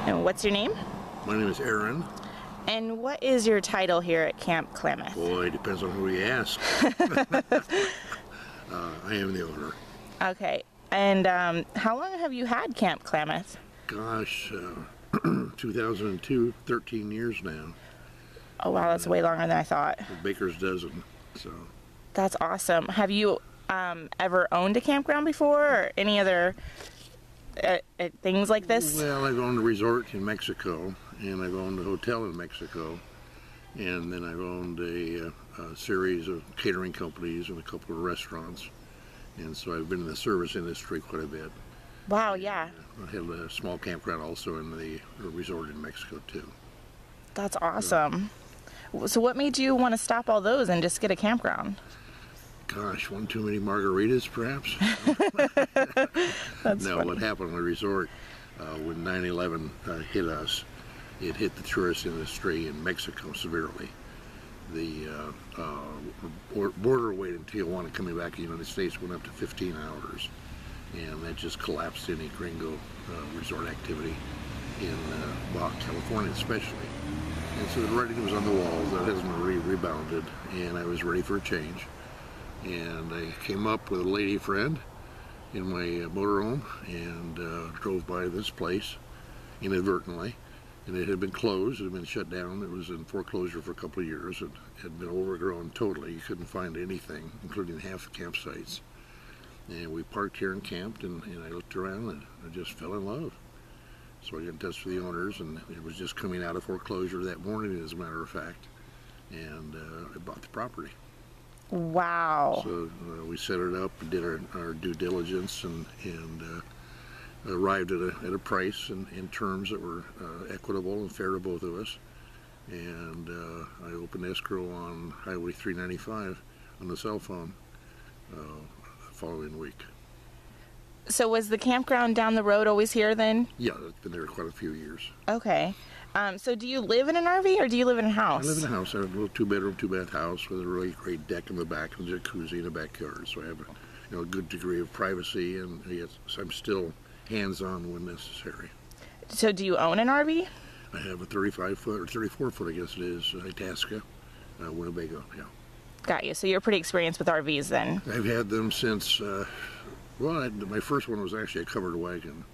And what's your name? My name is Aaron. And what is your title here at Camp Klamath? Boy, it depends on who you ask. I am the owner. Okay. And how long have you had Camp Klamath? Gosh, 2002, 13 years now. Oh wow, that's way longer than I thought. A baker's dozen. So. That's awesome. Have you ever owned a campground before, or any other things like this? Well, I've owned a resort in Mexico, and I've owned a hotel in Mexico, and then I've owned a series of catering companies and a couple of restaurants, and so I've been in the service industry quite a bit. Wow, yeah. I had a small campground also in the resort in Mexico too. That's awesome. So what made you want to stop all those and just get a campground? Gosh, one too many margaritas, perhaps? That's no, funny. what happened on the resort when 9/11 hit us, it hit the tourist industry in Mexico severely. The border wait in Tijuana coming back to the United States went up to 15 hours, and that just collapsed any gringo resort activity in Baja California especially. And so the writing was on the wall. That hasn't really rebounded, and I was ready for a change. And I came up with a lady friend in my motorhome and drove by this place inadvertently. And it had been closed, it had been shut down. It was in foreclosure for a couple of years. It had been overgrown totally. You couldn't find anything, including half the campsites. And we parked here and camped, and I looked around and I just fell in love. So I got in touch with the owners, and it was just coming out of foreclosure that morning, as a matter of fact. And I bought the property. Wow. So we set it up, did our due diligence, and arrived at a price and terms that were equitable and fair to both of us. And I opened escrow on Highway 395 on the cell phone the following week. So was the campground down the road always here then? Yeah, it's been there quite a few years. Okay. So do you live in an RV or do you live in a house? I live in a house. I have a little two-bedroom, two-bath house with a really great deck in the back and a jacuzzi in the backyard. So I have a good degree of privacy, and yes, I'm still hands-on when necessary. So do you own an RV? I have a 35-foot or 34-foot, I guess it is, Itasca, Winnebago. Yeah. Got you. So you're pretty experienced with RVs then. I've had them since. My first one was actually a covered wagon,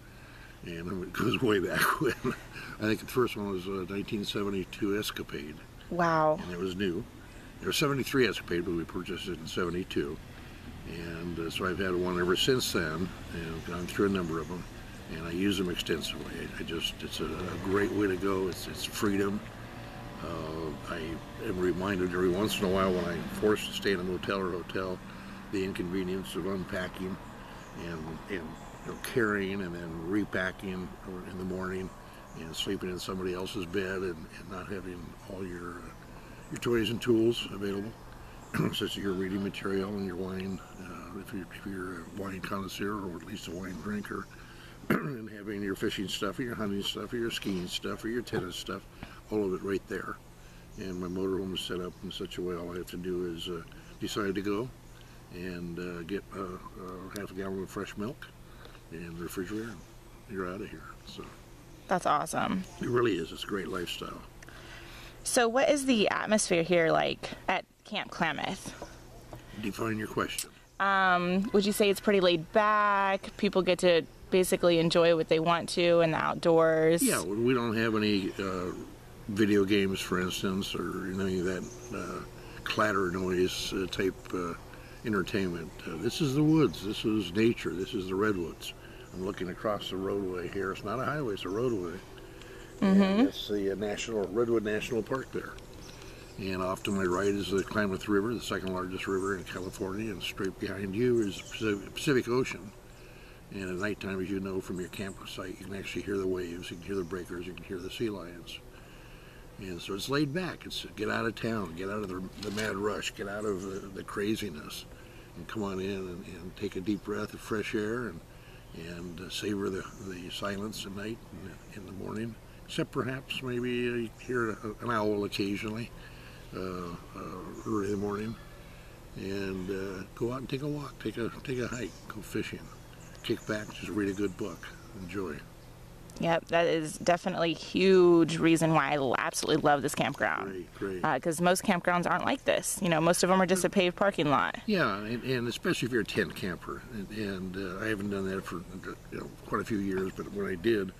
and it goes way back when. I think the first one was a 1972 Escapade. Wow. And it was new. There were 73 Escapade, but we purchased it in 72. And so I've had one ever since then, and I've gone through a number of them, and I use them extensively. It's a great way to go. It's freedom. I am reminded every once in a while when I'm forced to stay in a motel or hotel, the inconvenience of unpacking and carrying and then repacking in the morning and sleeping in somebody else's bed and not having all your toys and tools available, such as your reading material and your wine, if you're a wine connoisseur or at least a wine drinker, and having your fishing stuff or your hunting stuff or your skiing stuff or your tennis stuff, all of it right there. And my motorhome is set up in such a way all I have to do is decide to go and get half a gallon of fresh milk in the refrigerator, and you're out of here. So That's awesome. it really is. It's a great lifestyle. So what is the atmosphere here like at Camp Klamath? Define your question. Would you say it's pretty laid back? People get to basically enjoy what they want to in the outdoors? Yeah, we don't have any video games, for instance, or any of that clatter noise type entertainment. This is the woods. This is nature. This is the redwoods. I'm looking across the roadway here. It's not a highway, it's a roadway. And that's the Redwood National Park there. And off to my right is the Klamath River, the second largest river in California, and straight behind you is the Pacific Ocean. And at nighttime, as you know from your campsite, you can actually hear the waves, you can hear the breakers, you can hear the sea lions. And so it's laid back. It's get out of town, get out of the mad rush, get out of the craziness, and come on in and take a deep breath of fresh air and savor the silence at night and in the morning. Except perhaps maybe you hear an owl occasionally early in the morning, and go out and take a walk, take a hike, go fishing, kick back, just read a good book, enjoy. Yep, that is definitely a huge reason why I absolutely love this campground. Great. Because most campgrounds aren't like this. You know, most of them are just a paved parking lot. Yeah, and especially if you're a tent camper, and I haven't done that for quite a few years, but when I did,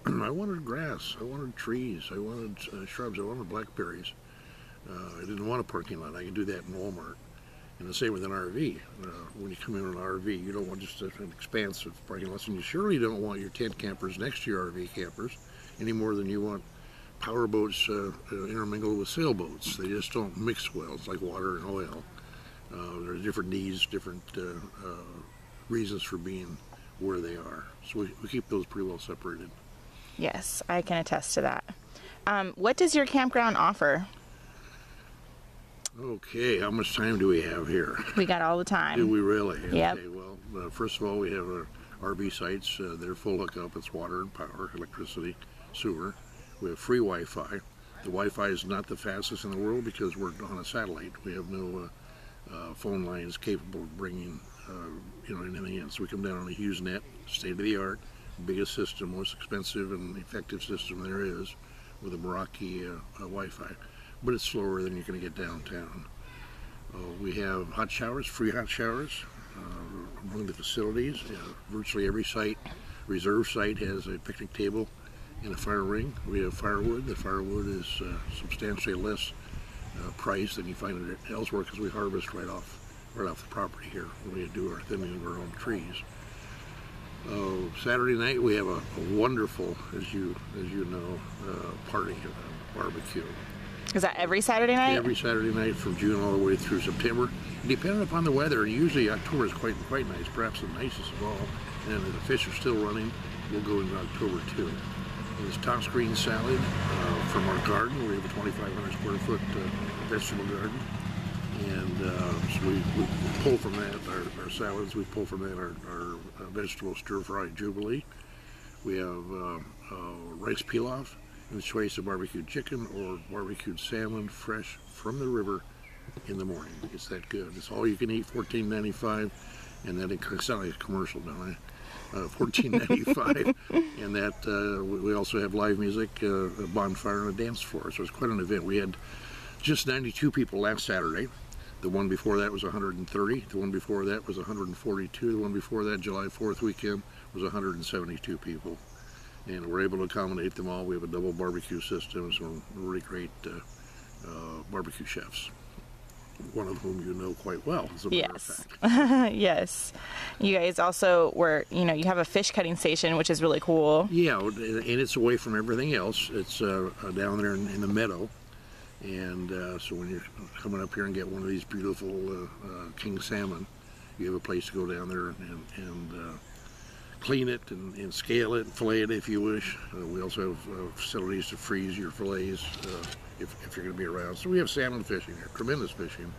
I wanted grass, I wanted trees, I wanted shrubs, I wanted blackberries. I didn't want a parking lot. I could do that in Walmart. And the same with an RV. When you come in an RV, you don't want just an expansive parking lot, and you surely don't want your tent campers next to your RV campers any more than you want power boats intermingled with sailboats. They just don't mix well. It's like water and oil. There's different needs, different reasons for being where they are. So we keep those pretty well separated. Yes, I can attest to that. What does your campground offer? Okay, how much time do we have here? We got all the time. Do we really? Yep. Okay, well, first of all, we have our RV sites. They're full hookup. It's water and power, electricity, sewer. We have free Wi-Fi. The Wi-Fi is not the fastest in the world because we're on a satellite. We have no phone lines capable of bringing anything in. So we come down on a HughesNet, state-of-the-art, biggest system, most expensive and effective system there is, with a Meraki Wi-Fi. But it's slower than you're going to get downtown. We have hot showers, free hot showers among the facilities. Virtually every site, reserve site, has a picnic table and a fire ring. We have firewood. The firewood is substantially less price than you find it elsewhere because we harvest right off the property here when we do our thinning of our own trees. Saturday night we have a wonderful, as you know, party, barbecue. Is that every Saturday night? Every Saturday night from June all the way through September. Depending upon the weather, usually October is quite nice, perhaps the nicest of all. And if the fish are still running, we'll go into October too. There's toss green salad from our garden. We have a 2,500 square foot vegetable garden. And so we pull from that our salads. We pull from that our vegetable stir-fried Jubilee. We have rice pilaf, and the choice of barbecued chicken or barbecued salmon fresh from the river in the morning. It's that good. It's all you can eat, $14.95, and that it sounds like a commercial, don't I? $14.95, and that we also have live music, a bonfire, and a dance floor. So it's quite an event. We had just 92 people last Saturday. The one before that was 130. The one before that was 142. The one before that, July 4th weekend, was 172 people. And we're able to accommodate them all. We have a double barbecue system, some really great barbecue chefs, one of whom you know quite well, as a matter of fact. Yes. You guys also you have a fish cutting station, which is really cool. Yeah, and it's away from everything else. It's down there in the meadow. And so when you're coming up here and get one of these beautiful king salmon, you have a place to go down there and clean it and scale it and fillet it if you wish. We also have facilities to freeze your fillets if you're going to be around. So we have salmon fishing here, tremendous fishing.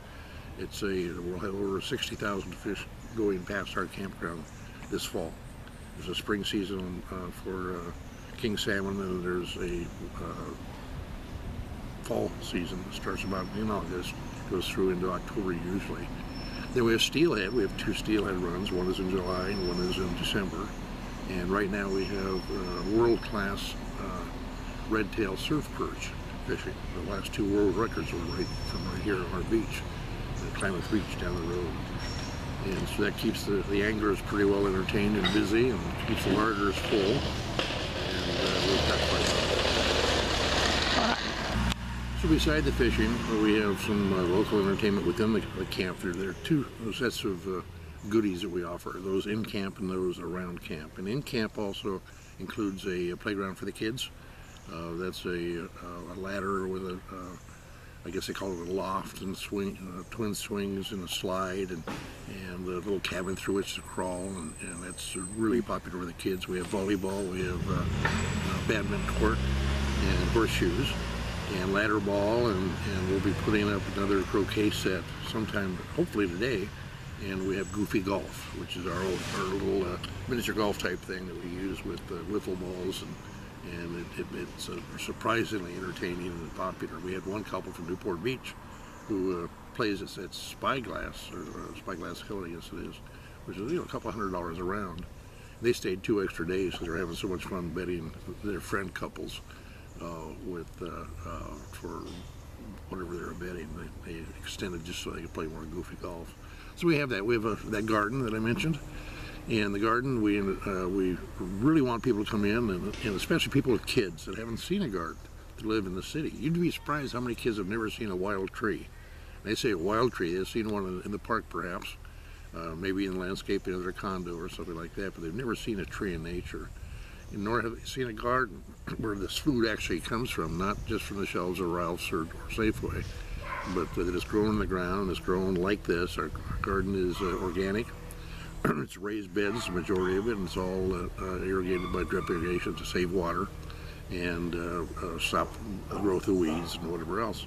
We'll have over 60,000 fish going past our campground this fall. There's a spring season for king salmon, and there's a fall season that starts about in August, goes through into October usually. Then we have steelhead. We have two steelhead runs. One is in July and one is in December. And right now we have world-class red-tailed surf perch fishing. The last two world records were right here on our beach, the Klamath Beach down the road. And so that keeps the anglers pretty well entertained and busy, and keeps the larders full. And we've got quite a So beside the fishing, we have some local entertainment within the camp. There are two sets of goodies that we offer, those in camp and those around camp. And in camp also includes a playground for the kids. That's a ladder with I guess they call it a loft and swing, twin swings and a slide, and a little cabin through which to crawl, and that's really popular with the kids. We have volleyball, we have badminton court, and horseshoes, and ladder ball, and we'll be putting up another croquet set sometime, hopefully today. And we have Goofy Golf, which is our little miniature golf type thing that we use with wiffle balls, and it's surprisingly entertaining and popular. We had one couple from Newport Beach who plays at Spyglass, or Spyglass Hill, I guess it is, which is a couple $100 a round. They stayed 2 extra days because they were having so much fun betting their friend couples for whatever they were betting. They extended just so they could play more goofy golf. So we have that. We have that garden that I mentioned. And the garden, we really want people to come in, and especially people with kids that haven't seen a garden, to live in the city. You'd be surprised how many kids have never seen a wild tree. They say a wild tree, they've seen one in the park perhaps, maybe in landscaping of their condo or something like that, but they've never seen a tree in nature. And nor have they seen a garden where this food actually comes from, not just from the shelves of Ralph's or Safeway, but that it's grown in the ground and it's grown like this. Our garden is organic. It's raised beds, the majority of it, and it's all irrigated by drip irrigation to save water and stop the growth of weeds and whatever else.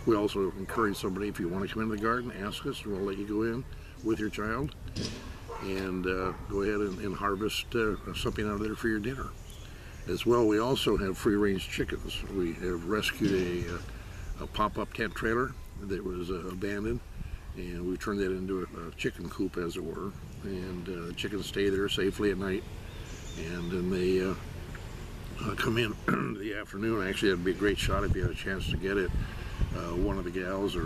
We also encourage somebody, if you want to come into the garden, ask us, and we'll let you go in with your child and go ahead and harvest something out of there for your dinner. As well, we also have free-range chickens. We have rescued a pop-up tent trailer that was abandoned, and we turned that into a chicken coop, as it were, and the chickens stay there safely at night, and then they come in the afternoon. Actually, that'd be a great shot if you had a chance to get it. One of the gals or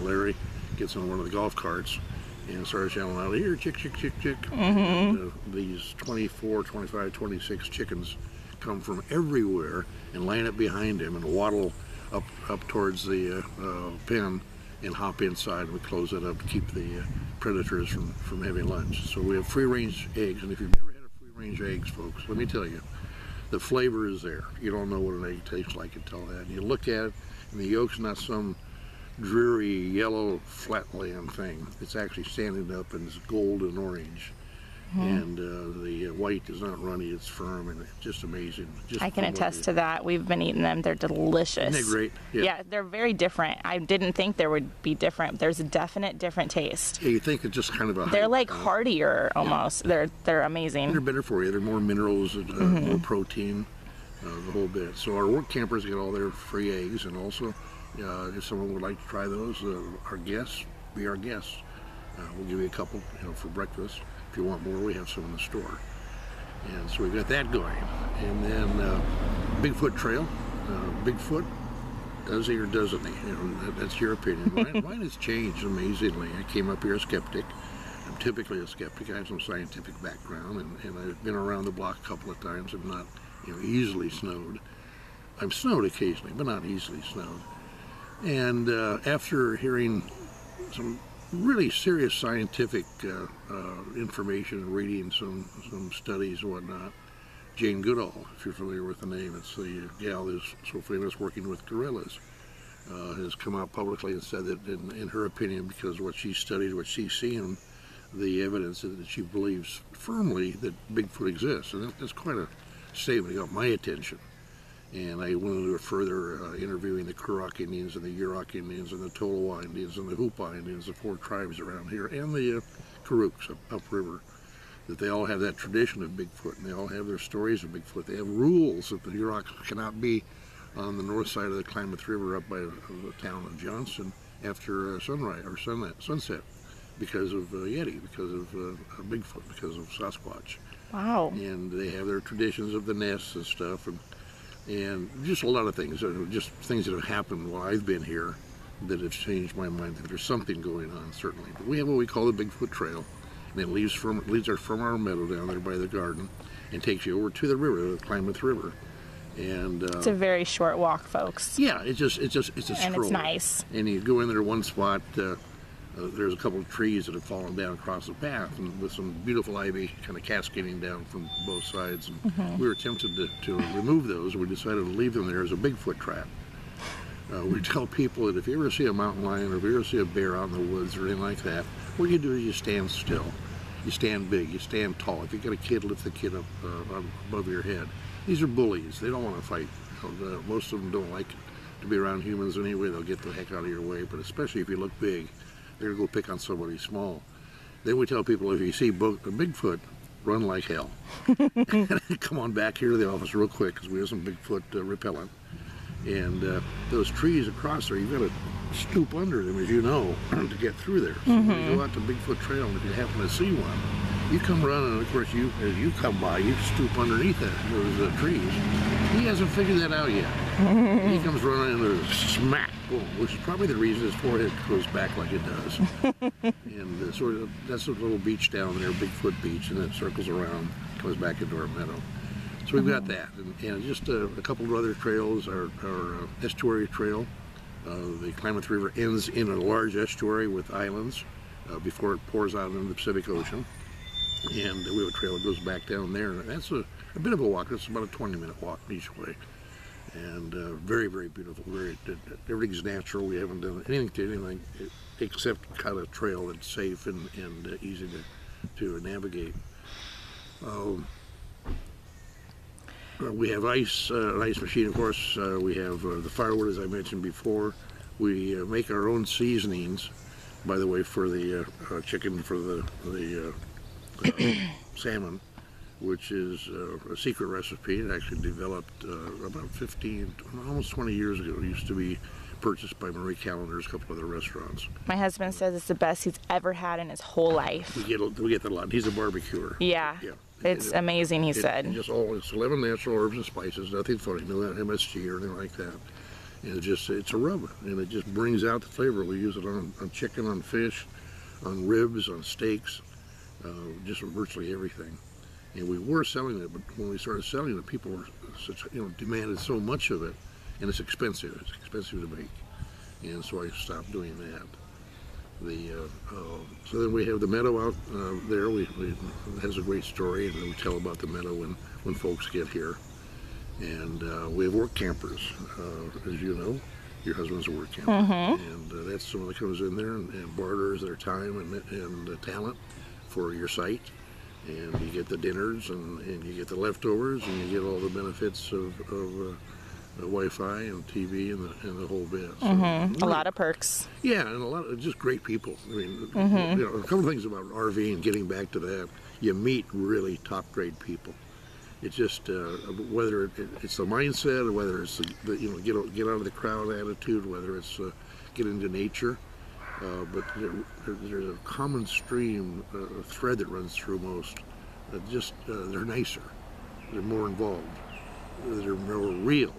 Larry gets on one of the golf carts and starts yelling out, "Here, chick, chick, chick, chick." And, these 24, 25, 26 chickens come from everywhere and line up behind him and waddle up towards the pen and hop inside. We close it up to keep the predators from having lunch. So we have free-range eggs, and if you've never had a free-range eggs, folks, let me tell you, the flavor is there. You don't know what an egg tastes like until that. And you look at it, and the yolk's not some dreary yellow flatland thing. It's actually standing up and it's gold and orange. And the white is not runny, it's firm, and it's just amazing. I can attest to that. We've been eating them. They're delicious. Isn't they great? Yeah, they're very different. I didn't think there would be different. There's a definite different taste. Yeah, you think it's just kind of a... They're like heartier almost. Yeah. They're amazing. They're better for you. They're more minerals, more protein, the whole bit. So our work campers get all their free eggs, and also if someone would like to try those, our guests, be our guests. We'll give you a couple, for breakfast. If you want more, we have some in the store. And so we've got that going. And then Bigfoot Trail. Bigfoot, does he or doesn't he? That's your opinion. Mine has changed amazingly. I came up here a skeptic. I'm typically a skeptic. I have some scientific background, and I've been around the block a couple of times. I'm not easily snowed. I'm snowed occasionally, but not easily snowed. And after hearing some really serious scientific information, reading some studies and whatnot. Jane Goodall, if you're familiar with the name, it's the gal who's so famous working with gorillas, has come out publicly and said that in her opinion, because what she studied, what she's seen, the evidence is that she believes firmly that Bigfoot exists. And that's quite a statement. It got my attention. And I went into it further, interviewing the Kurok Indians and the Yurok Indians and the Tolowa Indians and the Hupa Indians, the 4 tribes around here, and the Karuks upriver, that they all have that tradition of Bigfoot, and they all have their stories of Bigfoot. They have rules that the Yuroks cannot be on the north side of the Klamath River up by the town of Johnson after sunrise or sunset because of Yeti, because of Bigfoot, because of Sasquatch. Wow. And they have their traditions of the nests and stuff, and just a lot of things, just things that have happened while I've been here that have changed my mind that there's something going on, certainly. But we have what we call the Bigfoot Trail, and it leads from our meadow down there by the garden and takes you over to the river, the Klamath River. And it's a very short walk, folks. Yeah, it's a stroll. And it's nice. And you go in there one spot, there's a couple of trees that have fallen down across the path, and with some beautiful ivy kind of cascading down from both sides. And we were tempted to remove those, and we decided to leave them there as a Bigfoot trap. We tell people that if you ever see a mountain lion or if you ever see a bear out in the woods or anything like that, what you do is you stand still. You stand big, you stand tall. If you got a kid, lift the kid up above your head. These are bullies. They don't want to fight. Most of them don't like to be around humans anyway. They'll get the heck out of your way, but especially if you look big, they're going to go pick on somebody small. Then we tell people if you see a Bigfoot, run like hell. Come on back here to the office real quick because we have some Bigfoot repellent. And those trees across there, you've got to stoop under them, as you know, to get through there. So when you go out to Bigfoot Trail, and if you happen to see one, You come running, and of course, as you come by, you stoop underneath those trees. He hasn't figured that out yet. He comes running, and there's smack, boom, which is probably the reason his forehead goes back like it does. And so that's a little beach down there, Bigfoot Beach, and it circles around, comes back into our meadow. So we've got that, and just a couple of other trails. Our estuary trail, the Klamath River ends in a large estuary with islands before it pours out into the Pacific Ocean. And we have a trail that goes back down there, and that's a bit of a walk. It's about a 20-minute walk each way, and very, very beautiful. Everything's natural. We haven't done anything to anything except cut a trail that's safe and easy to navigate. We have an ice machine, of course. We have the firewood, as I mentioned before. We make our own seasonings, by the way, for the chicken, for the salmon, which is a secret recipe. It actually developed about 15, almost 20 years ago. It used to be purchased by Marie Callender's, a couple other restaurants. My husband says it's the best he's ever had in his whole life. We get that a lot. He's a barbecuer. Yeah. It's amazing, he said. It's 11 natural herbs and spices, nothing funny, no MSG or anything like that. And it's a rub, and it just brings out the flavor. We use it on chicken, on fish, on ribs, on steaks, just virtually everything. And we were selling it, but when we started selling it, people were demanded so much of it, and it's expensive. It's expensive to make, and so I stopped doing that. So then we have the meadow out there. It has a great story, and we tell about the meadow when folks get here. And we have work campers, as you know. Your husband's a work camper, and that's someone that comes in there and barters their time and talent for your site. And you get the dinners, and you get the leftovers, and you get all the benefits of Wi-Fi and TV and the whole bit. So, really, a lot of perks. Yeah, and a lot of just great people. I mean, a couple of things about RVing and getting back to that. You meet really top grade people. It's just whether it's the mindset, or whether it's the get out of the crowd attitude, whether it's get into nature. But there's a common stream, a thread that runs through most. They're nicer, they're more involved, they're more real,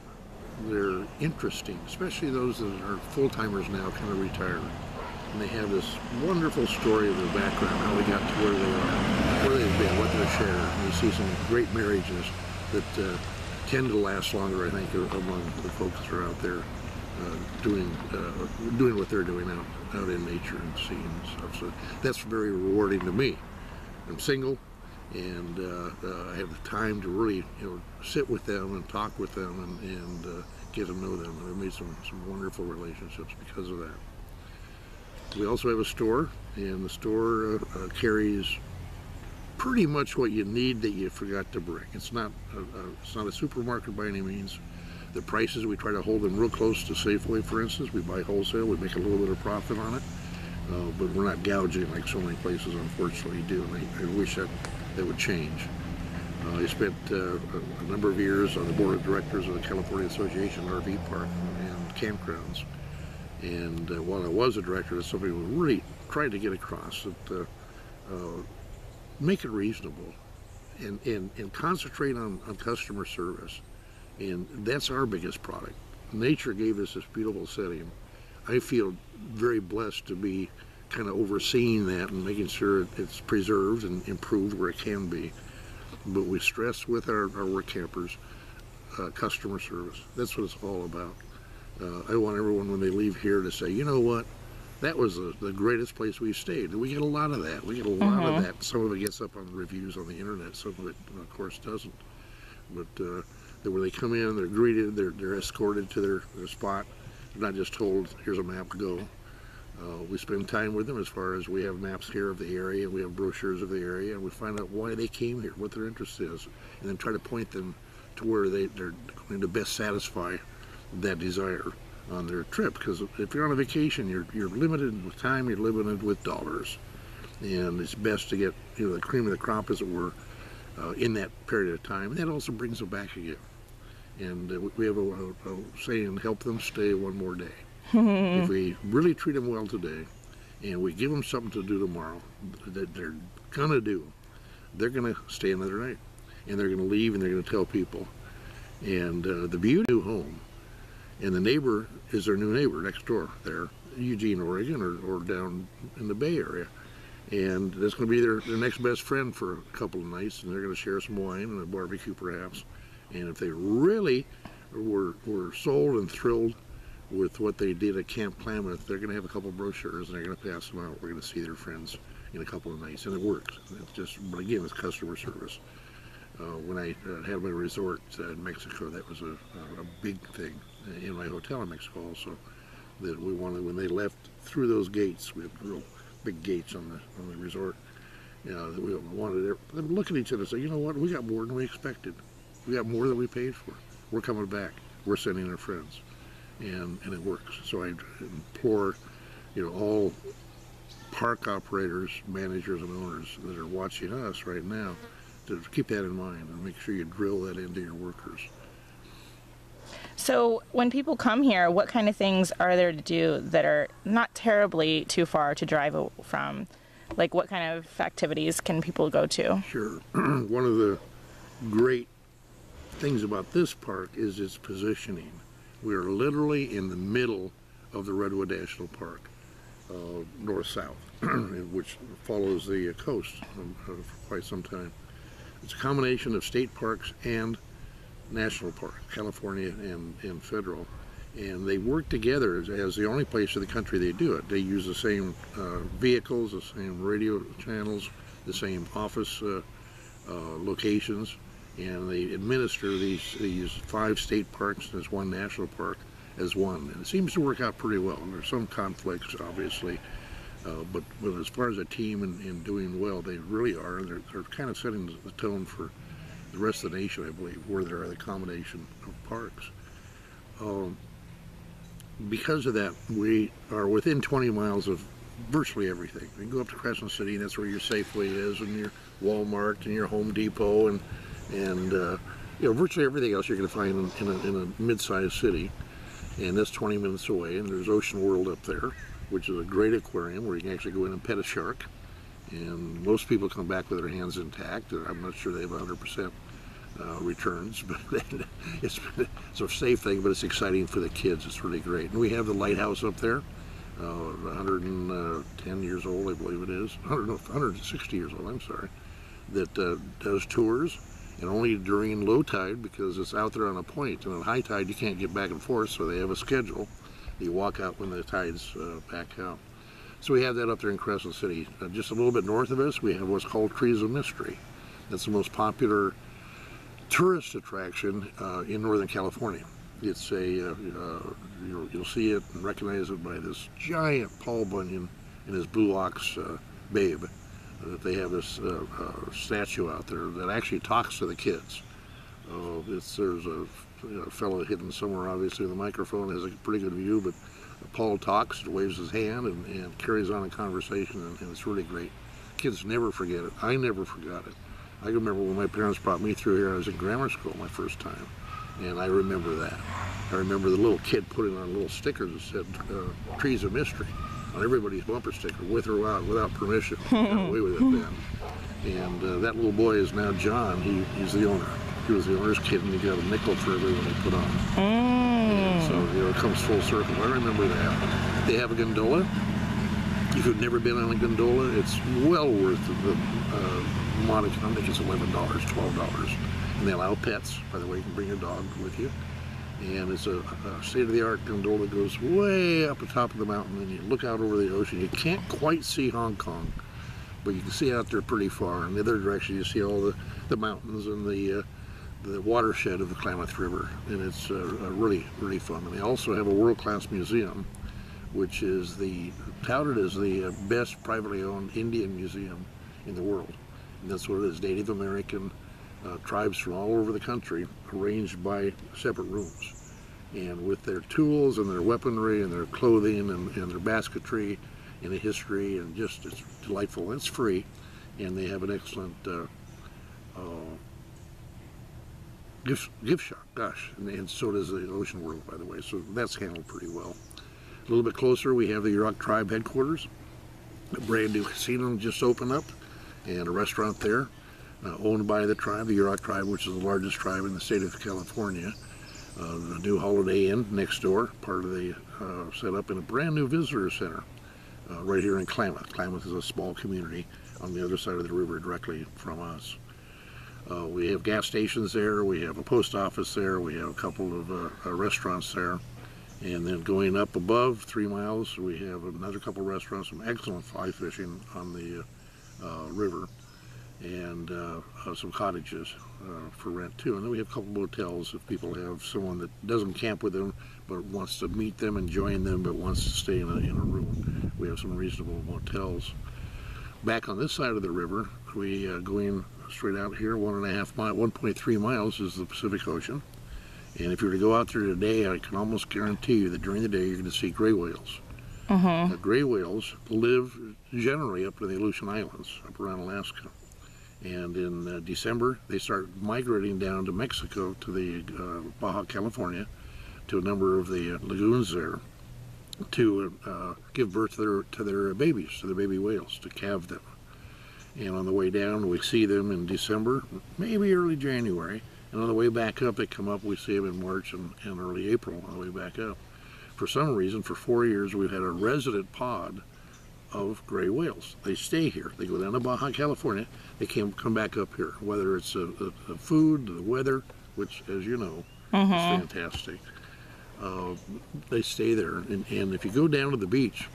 they're interesting, especially those that are full-timers now, kind of retired. And they have this wonderful story of their background, how they got to where they are, where they've been, what they're sharing. And you see some great marriages that tend to last longer, I think, among the folks that are out there doing what they're doing out in nature and seeing stuff. So that's very rewarding to me. I'm single, and I have the time to really sit with them and talk with them and get to know them. And I've made some wonderful relationships because of that. We also have a store, and the store carries pretty much what you need that you forgot to bring. It's not a supermarket by any means. The prices, we try to hold them real close to Safeway, for instance. We buy wholesale, we make a little bit of profit on it, but we're not gouging like so many places unfortunately do, and I wish that would change. I spent a number of years on the board of directors of the California Association RV Park and Campgrounds, and while I was a director, that's something we really tried to get across, that make it reasonable and concentrate on customer service. And that's our biggest product. Nature gave us this beautiful setting. I feel very blessed to be kind of overseeing that and making sure it's preserved and improved where it can be. But we stress with our work campers customer service. That's what it's all about. I want everyone, when they leave here, to say, you know what, that was the greatest place we stayed. And we get a lot of that. We get a lot of that. Some of it gets up on the reviews on the internet. Some of it, of course, doesn't. But when they come in, they're greeted, they're escorted to their spot. They're not just told, here's a map, go. We spend time with them, as far as we have maps here of the area, we have brochures of the area, and we find out why they came here, what their interest is, and then try to point them to where they're going to best satisfy that desire on their trip. Because if you're on a vacation, you're limited with time, you're limited with dollars, and it's best to get the cream of the crop, as it were, in that period of time. And that also brings them back again. And we have a saying, help them stay one more day. If we really treat them well today, and we give them something to do tomorrow that they're gonna do, they're going to stay another night, and they're going to leave, and they're going to tell people. And the beauty of home, and the neighbor is their new neighbor next door there, Eugene, Oregon, or down in the Bay Area. And that's going to be their next best friend for a couple of nights, and they're going to share some wine and a barbecue perhaps. And if they really were sold and thrilled with what they did at Camp Klamath, they're going to have a couple of brochures, and they're going to pass them out. We're going to see their friends in a couple of nights, and it works. It's just, but again, it's customer service. When I had my resort in Mexico, that was a big thing in my hotel in Mexico also, that we wanted, when they left through those gates, we had real big gates on the resort, that we wanted them to look at each other and say, you know what, we got more than we expected. We got more than we paid for. We're coming back. We're sending our friends. And it works. So I implore, all park operators, managers, and owners that are watching us right now to keep that in mind and make sure you drill that into your workers. So when people come here, what kind of things are there to do that are not terribly too far to drive from? Like, what kind of activities can people go to? Sure. One of the great things about this park is its positioning. We are literally in the middle of the Redwood National Park, north-south, which follows the coast for quite some time. It's a combination of state parks and national parks, California and federal, and they work together as the only place in the country they do it. They use the same vehicles, the same radio channels, the same office locations, and they administer these 5 state parks as one national park as one. And it seems to work out pretty well. And there's some conflicts, obviously, but as far as a team and doing well, they really are. And they're kind of setting the tone for the rest of the nation, I believe, where there are the combination of parks. Because of that, we are within 20 miles of virtually everything. You can go up to Crescent City, and that's where your Safeway is, and your Walmart, and your Home Depot, and virtually everything else you're going to find in a mid-sized city. And that's 20 minutes away. And there's Ocean World up there, which is a great aquarium where you can actually go in and pet a shark. And most people come back with their hands intact. I'm not sure they have 100% returns, but it's a safe thing, but it's exciting for the kids. It's really great. And we have the lighthouse up there, 110 years old, I believe it is. 160 years old, I'm sorry, that does tours, and only during low tide, because it's out there on a point, and at high tide you can't get back and forth, so they have a schedule. You walk out when the tide's back out. So we have that up there in Crescent City. Just a little bit north of us, we have what's called Trees of Mystery. That's the most popular tourist attraction in Northern California. It's a, you'll see it and recognize it by this giant Paul Bunyan and his Blue Ox babe. That they have this statue out there that actually talks to the kids. There's a fellow hidden somewhere, obviously, with a microphone, has a pretty good view, but Paul talks, waves his hand, and carries on a conversation, and it's really great. Kids never forget it. I never forgot it. I remember when my parents brought me through here, I was in grammar school my first time, and I remember that. I remember the little kid putting on little stickers that said, Trees of Mystery, on everybody's bumper sticker, with or without permission. Got away with it then. And that little boy is now John. He's the owner. He was the owner's kid, and he got a nickel for everyone he put on. And so, it comes full circle. I remember that. They have a gondola. If you've never been on a gondola, it's well worth the money. I think it's $11, $12. And they allow pets. By the way, you can bring your dog with you. And it's a state-of-the-art gondola that goes way up the top of the mountain, and you look out over the ocean. You can't quite see Hong Kong, but you can see out there pretty far. In the other direction, you see all the mountains and the watershed of the Klamath River, and it's really, really fun. And they also have a world-class museum, which is touted as the best privately owned Indian museum in the world. And that's what it is, Native American tribes from all over the country, arranged by separate rooms. And with their tools and their weaponry and their clothing and their basketry and the history, and just, it's delightful. And it's free, and they have an excellent gift shop, gosh, and so does the Ocean World, by the way, so that's handled pretty well. A little bit closer, we have the Yurok Tribe headquarters. A brand new casino just opened up, and a restaurant there. owned by the tribe, the Yurok tribe, which is the largest tribe in the state of California. The new Holiday Inn next door, part of the set up in a brand new visitor center right here in Klamath. Klamath is a small community on the other side of the river directly from us. We have gas stations there, we have a post office there, we have a couple of restaurants there. And then going up above 3 miles, we have another couple of restaurants, some excellent fly fishing on the river, and some cottages for rent too. And then we have a couple of motels if people have someone that doesn't camp with them but wants to meet them and join them but wants to stay in a room. We have some reasonable motels. Back on this side of the river, we going straight out here, 1.3 miles is the Pacific Ocean. And if you were to go out there today, I can almost guarantee you that during the day you're going to see gray whales. Now, gray whales live generally up to the Aleutian Islands, up around Alaska. And in December, they start migrating down to Mexico, to the Baja California, to a number of the lagoons there, to give birth to their babies, to their baby whales, to calve them. And on the way down, we see them in December, maybe early January. And on the way back up, they come up, we see them in March and early April on the way back up. For some reason, for 4 years, we've had a resident pod of gray whales. They stay here. They go down to Baja California. They come back up here, whether it's the food, the weather, which, as you know, is fantastic. They stay there. And if you go down to the beach,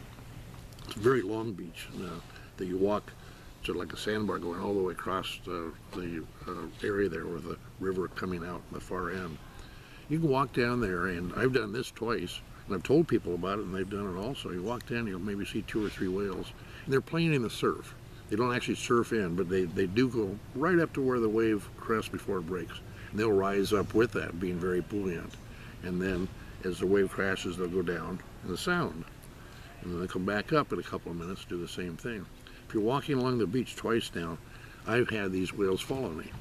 it's a very long beach that you walk, sort of like a sandbar going all the way across the area there with the river coming out on the far end. You can walk down there, and I've done this twice, and I've told people about it, and they've done it also. You walk down, you'll maybe see 2 or 3 whales, and they're playing in the surf. They don't actually surf in, but they do go right up to where the wave crests before it breaks. And they'll rise up with that, being very buoyant. And then, as the wave crashes, they'll go down in the sound. And then they come back up in a couple of minutes, do the same thing. If you're walking along the beach twice now, I've had these whales follow me.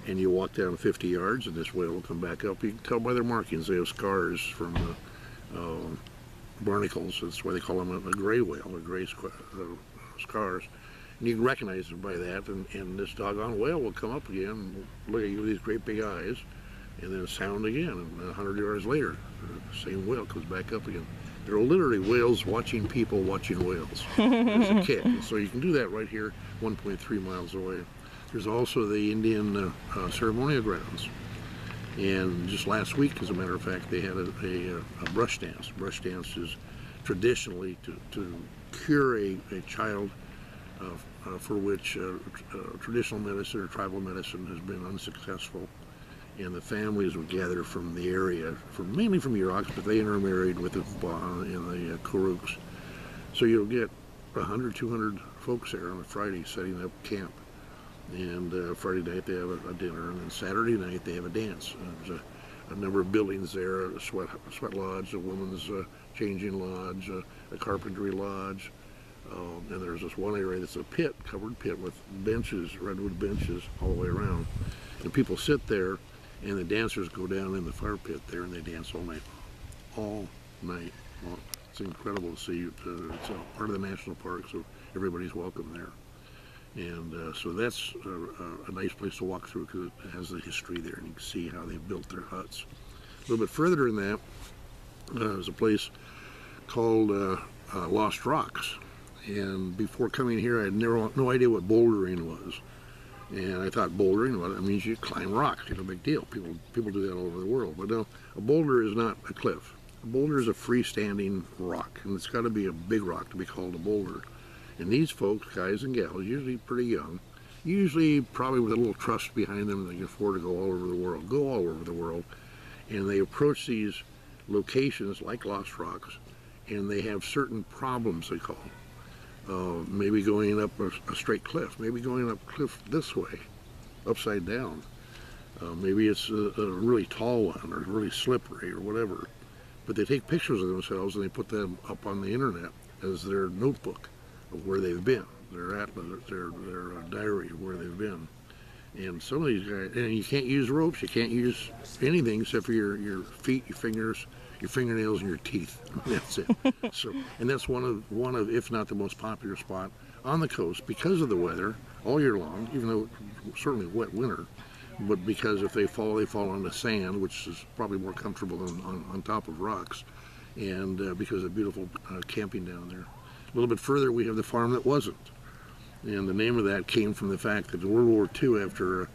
And you walk down 50 yards and this whale will come back up. You can tell by their markings. They have scars from barnacles. That's why they call them a gray whale, or gray scars. And you can recognize them by that. And this doggone whale will come up again and look at you with these great big eyes, and then sound again. And 100 yards later, the same whale comes back up again. There are literally whales watching people watching whales. It's a kick. And so you can do that right here, 1.3 miles away. There's also the Indian ceremonial grounds. And just last week, as a matter of fact, they had a brush dance. Brush dance is traditionally to cure a child for which traditional medicine or tribal medicine has been unsuccessful. And the families would gather from the area, mainly from Yuroks, but they intermarried with the Baja and the Kuruks. So you'll get 100, 200 folks there on a Friday setting up camp. And Friday night they have a dinner, and then Saturday night they have a dance. There's a number of buildings there: a sweat lodge, a women's changing lodge, a carpentry lodge, and there's this one area that's a pit, covered pit with benches, redwood benches all the way around. And people sit there, and the dancers go down in the fire pit there, and they dance all night long. It's incredible to see. It's a part of the national park, so everybody's welcome there. And so that's a nice place to walk through because it has the history there, and you can see how they built their huts. A little bit further than that, there's a place called Lost Rocks. And before coming here, I had no idea what bouldering was. And I thought bouldering, well, it means you climb rocks, big deal. People do that all over the world. But no, a boulder is not a cliff. A boulder is a freestanding rock, and it's got to be a big rock to be called a boulder. And these folks, guys and gals, usually pretty young, usually probably with a little trust behind them, they can afford to go all over the world, and they approach these locations like Lost Rocks, and they have certain problems they call. Maybe going up a straight cliff, maybe going up a cliff this way, upside down. Maybe it's a really tall one, or really slippery, or whatever. But they take pictures of themselves and they put them up on the internet as their notebook of where they've been, their atlas, their diary of where they've been. And some of these guys, and you can't use ropes, you can't use anything except for your feet, your fingers, your fingernails, and your teeth. That's it. So, and that's one of, if not the most popular spot on the coast because of the weather all year long, even though it's certainly wet winter. But because if they fall on the sand, which is probably more comfortable than on top of rocks, and because of beautiful camping down there. A little bit further, we have the farm that wasn't. And the name of that came from the fact that in World War II, after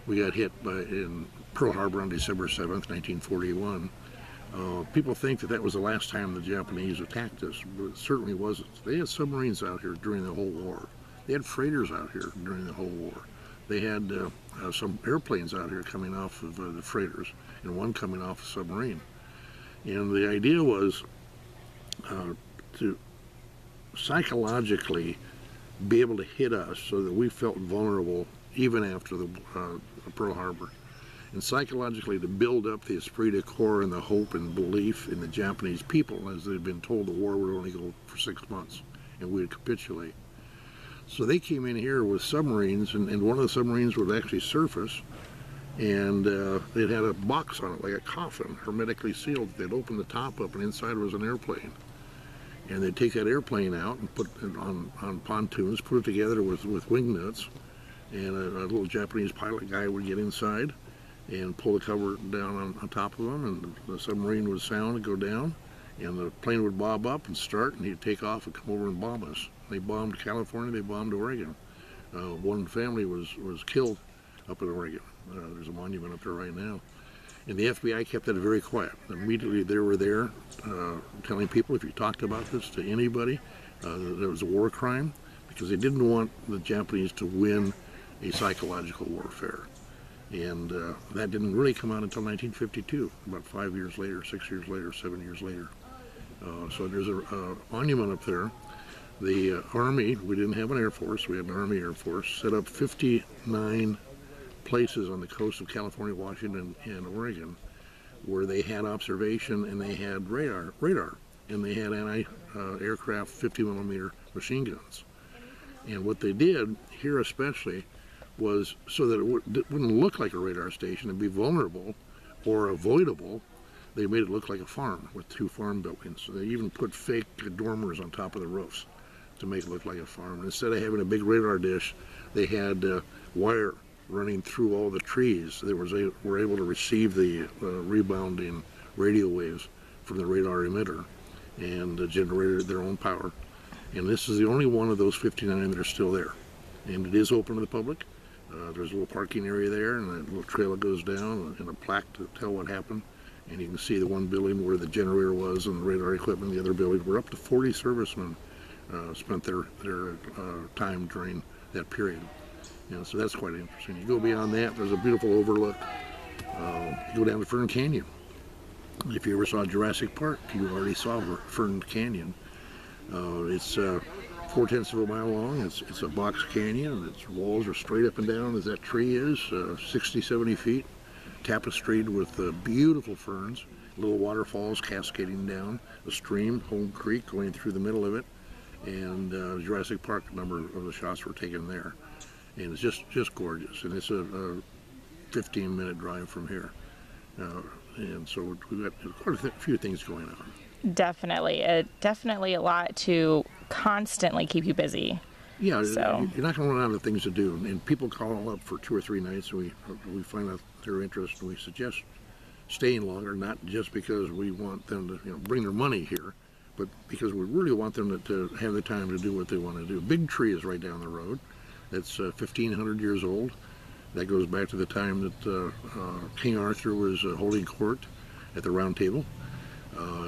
we got hit in Pearl Harbor on December 7th, 1941, people think that was the last time the Japanese attacked us, but it certainly wasn't. They had submarines out here during the whole war. They had freighters out here during the whole war. They had some airplanes out here coming off of the freighters, and one coming off a submarine. And the idea was to psychologically be able to hit us so that we felt vulnerable even after the Pearl Harbor. And psychologically to build up the esprit de corps and the hope and belief in the Japanese people, as they'd been told the war would only go for 6 months and we'd capitulate. So they came in here with submarines, and one of the submarines would actually surface, and it had a box on it, like a coffin, hermetically sealed. They'd open the top up, and inside was an airplane. And they'd take that airplane out and put it on pontoons, put it together with wing nuts, and a little Japanese pilot guy would get inside and pull the cover down on top of them, and the submarine would sound and go down, and the plane would bob up and start, and he'd take off and come over and bomb us. They bombed California, they bombed Oregon. One family was killed up in Oregon. There's a monument up there right now. And the FBI kept that very quiet. Immediately they were there telling people, if you talked about this to anybody, there was a war crime, because they didn't want the Japanese to win a psychological warfare. And that didn't really come out until 1952, about 5 years later, 6 years later, 7 years later. So there's a monument up there. The Army, we didn't have an Air Force, we had an Army Air Force, set up 59 places on the coast of California, Washington, and Oregon where they had observation and they had radar, and they had anti-aircraft 50mm machine guns. And what they did, here especially, was so that it wouldn't look like a radar station and be vulnerable or avoidable, they made it look like a farm with 2 farm buildings. So they even put fake dormers on top of the roofs to make it look like a farm. And instead of having a big radar dish, they had wire running through all the trees. They were able to receive the rebounding radio waves from the radar emitter and generated their own power. And this is the only one of those 59 that are still there. And it is open to the public. There's a little parking area there, and a little trail that goes down, and a plaque to tell what happened. And you can see the one building where the generator was and the radar equipment, the other building, where up to 40 servicemen spent their time during that period. So that's quite interesting. You go beyond that, there's a beautiful overlook. You go down to Fern Canyon. If you ever saw Jurassic Park, you already saw Fern Canyon. It's 4/10 of a mile long. It's a box canyon, and its walls are straight up and down as that tree is, 60, 70 feet, tapestried with beautiful ferns, little waterfalls cascading down, a stream, Home Creek, going through the middle of it, and Jurassic Park, a number of the shots were taken there. And it's just gorgeous, and it's a 15-minute drive from here. And so we've got quite a few things going on. Definitely. Definitely a lot to constantly keep you busy. Yeah, so you're not going to run out of things to do. And people call up for 2 or 3 nights, and we find out their interest, and we suggest staying longer, not just because we want them to bring their money here, but because we really want them to have the time to do what they want to do. Big Tree is right down the road. That's 1,500 years old. That goes back to the time that King Arthur was holding court at the Round Table.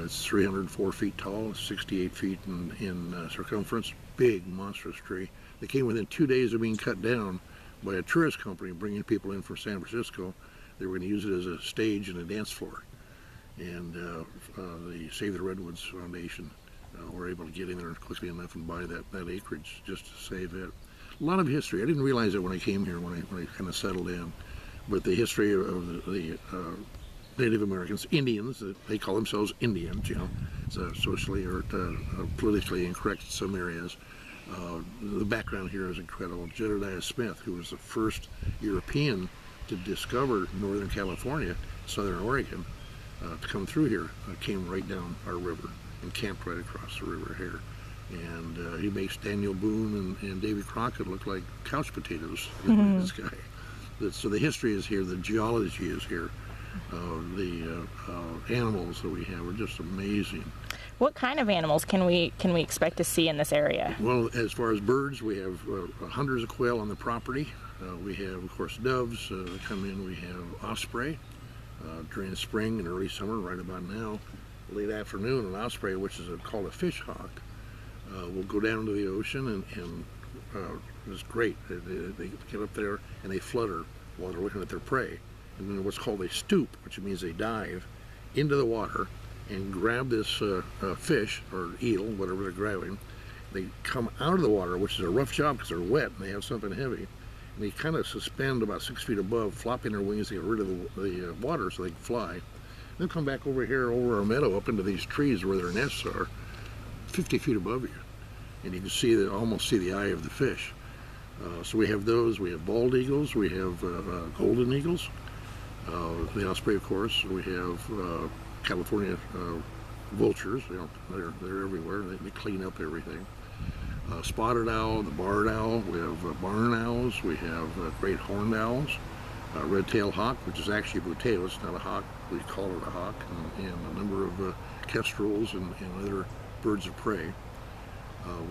It's 304 feet tall, 68 feet in circumference. Big, monstrous tree. They came within 2 days of being cut down by a tourist company bringing people in from San Francisco. They were going to use it as a stage and a dance floor. And the Save the Redwoods Foundation were able to get in there quickly enough and buy that acreage just to save it. A lot of history. I didn't realize it when I came here, when I kind of settled in. But the history of the Native Americans, Indians, they call themselves Indians, it's socially or politically incorrect in some areas. The background here is incredible. Jedediah Smith, who was the first European to discover Northern California, Southern Oregon, to come through here, came right down our river and camped right across the river here. and he makes Daniel Boone and Davy Crockett look like couch potatoes. This guy. So the history is here, the geology is here, the animals that we have are just amazing. What kind of animals can we expect to see in this area? Well, as far as birds, we have hundreds of quail on the property. We have, of course, doves that come in. We have osprey during the spring and early summer, right about now. Late afternoon, an osprey, which is called a fish hawk, will go down to the ocean, and it's great. They get up there and they flutter while they're looking at their prey. And then what's called a stoop, which means they dive into the water and grab this fish or eel, whatever they're grabbing. They come out of the water, which is a rough job because they're wet and they have something heavy. And they kind of suspend about 6 feet above, flopping their wings to get rid of the water so they can fly. They'll come back over here, over our meadow, up into these trees where their nests are, 50 feet above you. And you can see almost see the eye of the fish. So we have those. We have bald eagles. We have golden eagles. The osprey, of course. We have California vultures. You know, they're everywhere. They clean up everything. Spotted owl, the barred owl. We have barn owls. We have great horned owls. Red-tailed hawk, which is actually a buteo. It's not a hawk. We call it a hawk. And a number of kestrels and other birds of prey.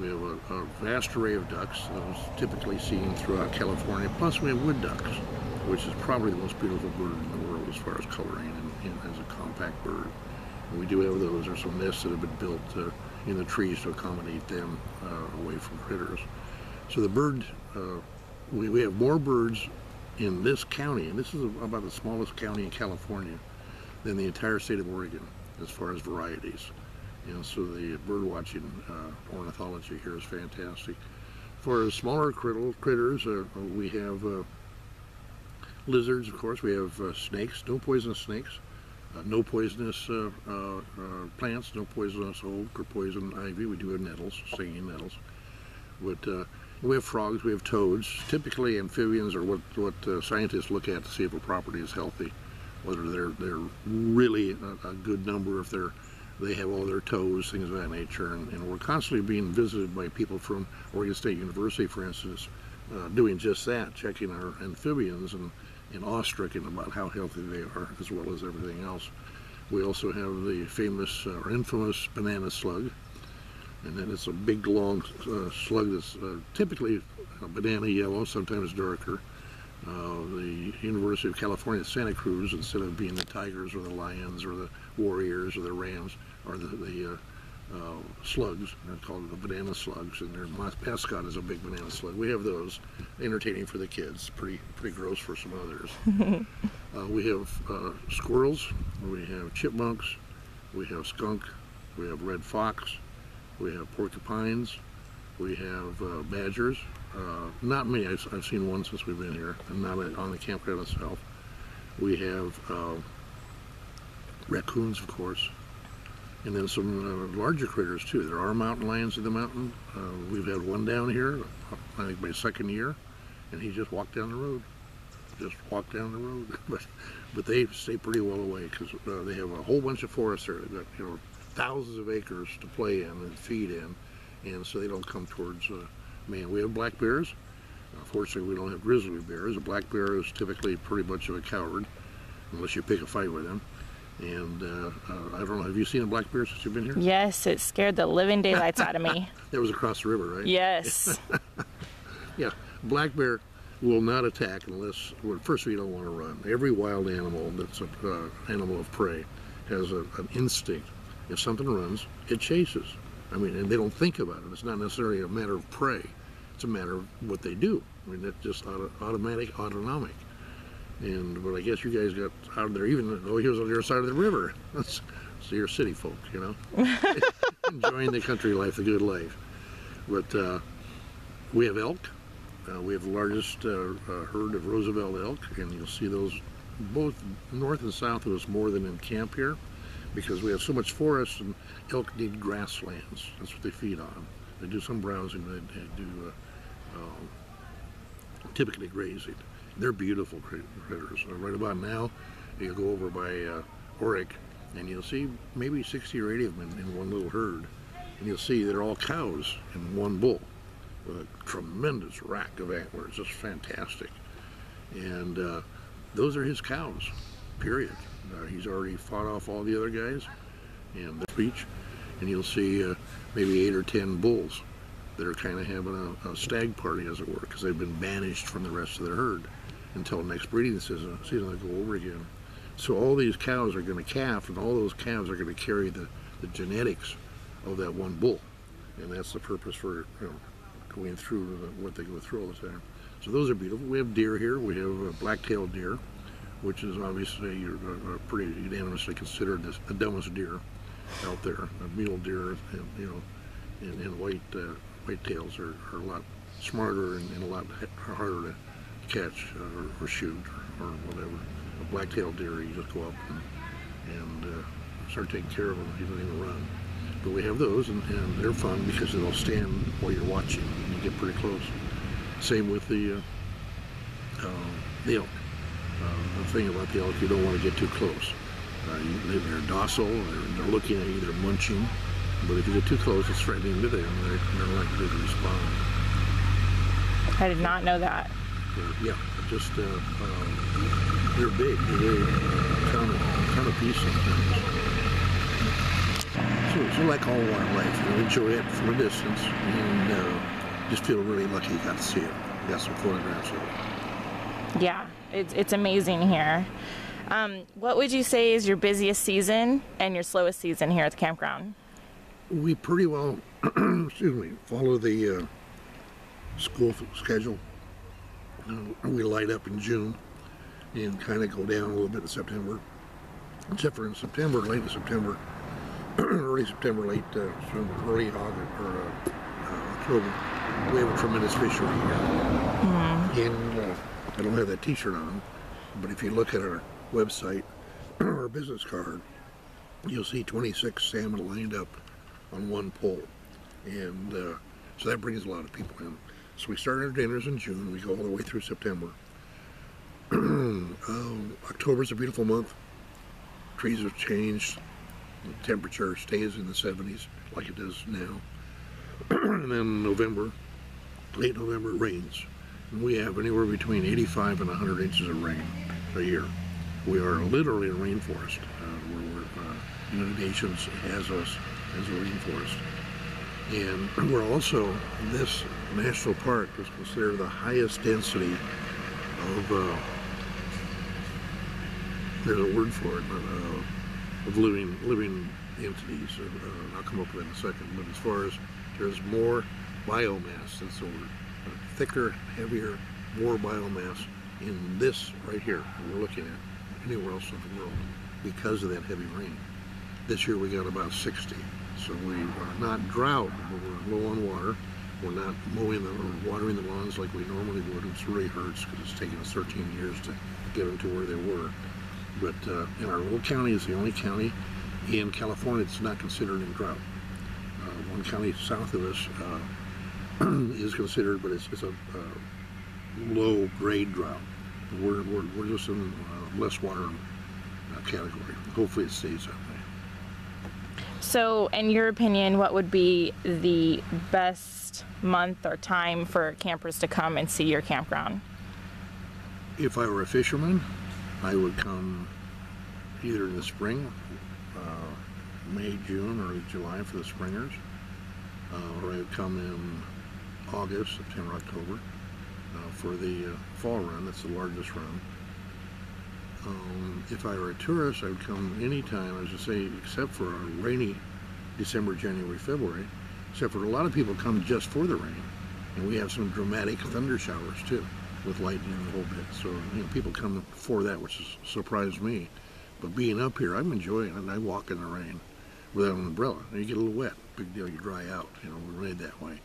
We have a vast array of ducks, those typically seen throughout California. Plus we have wood ducks, which is probably the most beautiful bird in the world as far as coloring and as a compact bird. And we do have those. There's some nests that have been built in the trees to accommodate them away from critters. So the bird, we have more birds in this county, and this is about the smallest county in California, than the entire state of Oregon as far as varieties. And so the bird watching ornithology here is fantastic. For smaller critters, we have lizards, of course. We have snakes, no poisonous snakes, no poisonous plants, no poisonous oak or poison ivy. We do have nettles, stinging nettles. But we have frogs, we have toads. Typically amphibians are what scientists look at to see if a property is healthy, whether they're really a good number, if they have all their toes, things of that nature, and we're constantly being visited by people from Oregon State University, for instance, doing just that, checking our amphibians and awestricken about how healthy they are, as well as everything else. We also have the famous or infamous banana slug, and then it's a big, long slug that's typically banana yellow, sometimes darker. The University of California, Santa Cruz, instead of being the tigers or the lions or the warriors or the rams, or the slugs, they're called the banana slugs, and their mascot is a big banana slug. We have those, entertaining for the kids, pretty gross for some others. We have squirrels, we have chipmunks, we have skunk, we have red fox, we have porcupines, we have badgers. Not many. I've seen one since we've been here, and not on the campground itself. We have raccoons, of course, and then some larger critters too. There are mountain lions in the mountain. We've had one down here, I think my second year, and he just walked down the road. But they stay pretty well away because they have a whole bunch of forests there. They've got thousands of acres to play in and feed in, and so they don't come towards man. We have black bears. Fortunately, we don't have grizzly bears. A black bear is typically pretty much of a coward, unless you pick a fight with him. And I don't know, have you seen a black bear since you've been here? Yes, it scared the living daylights out of me. That was across the river, right? Yes. Yeah, black bear will not attack unless, well, first of all, you don't want to run. Every wild animal that's an animal of prey has an instinct. If something runs, it chases. I mean, and they don't think about it. It's not necessarily a matter of prey. It's a matter of what they do. I mean, that's just automatic, autonomic. But I guess you guys got out of there, even though he was on the other side of the river. So you're city folk, enjoying the country life, the good life. But we have elk. We have the largest herd of Roosevelt elk, and you'll see those both north and south of us more than in camp here, because we have so much forest, and elk need grasslands. That's what they feed on. They do some browsing, they do typically grazing. They're beautiful critters. Right about now, you go over by Oric, and you'll see maybe 60 or 80 of them in one little herd. and you'll see they're all cows and one bull with a tremendous rack of antlers, just fantastic. And those are his cows, period. He's already fought off all the other guys and the speech, and you'll see maybe 8 or 10 bulls that are kind of having a stag party, as it were, because they've been banished from the rest of their herd until next breeding season they go over again. So all these cows are going to calf, and all those calves are going to carry the genetics of that one bull, and that's the purpose for going through what they go through all the time. So those are beautiful. We have deer here. We have a black-tailed deer, which is obviously pretty unanimously considered the dumbest deer out there. A mule deer, and white tails are a lot smarter and a lot harder to catch or shoot or whatever. A black-tailed deer, you just go up and start taking care of him. He doesn't even run. But we have those, and they're fun because they'll stand while you're watching, and you get pretty close. Same with the elk. The thing about the elk, you don't want to get too close. They're docile, they're looking at you, they're munching, but if you get too close, it's threatening to them. They're not going to respond. I did not know that. Yeah, just they're big. They kind of piece sometimes. So like all wildlife, you enjoy it from a distance, and just feel really lucky you got to see it. Got some photographs of it. Yeah, it's amazing here. What would you say is your busiest season and your slowest season here at the campground? We pretty well, follow the school schedule. We light up in June and kind of go down a little bit in September. Except for in September, late in September, early September, late early August or October, we have a tremendous fishery here. And I don't have that T-shirt on, but if you look at our website or our business card, you'll see 26 salmon lined up on one pole, and so that brings a lot of people in. So we start our dinners in June. We go all the way through September. October's a beautiful month. Trees have changed. The temperature stays in the 70s like it does now. And then November, late November, it rains. And we have anywhere between 85 and 100 inches of rain a year. We are literally a rainforest. United Nations has us as a rainforest. And we're also, this national park is considered the highest density of, there's a word for it, but of living entities. I'll come up with that in a second. But as far as there's more biomass, that's the word. Thicker, heavier, more biomass in this right here we're looking at anywhere else in the world because of that heavy rain. This year we got about 60. So we are not drought, but we're low on water. We're not mowing or watering the lawns like we normally would. It really hurts because it's taken us 13 years to get them to where they were. But in our little county is the only county in California that's not considered in drought. One county south of us is considered, but it's a low-grade drought. We're just in less water category. Hopefully it stays that way. So, in your opinion, what would be the best month or time for campers to come and see your campground? If I were a fisherman, I would come either in the spring, May, June, or July for the springers, or I would come in August, September, October for the fall run. That's the largest run. If I were a tourist, I would come anytime, I was to say, except for a rainy December, January, February, except for a lot of people come just for the rain. And we have some dramatic thunder showers too, with lightning and the whole bit. So people come for that, which has surprised me. But being up here, I'm enjoying it, and I walk in the rain without an umbrella. And you get a little wet, big deal, you dry out, we're made that way.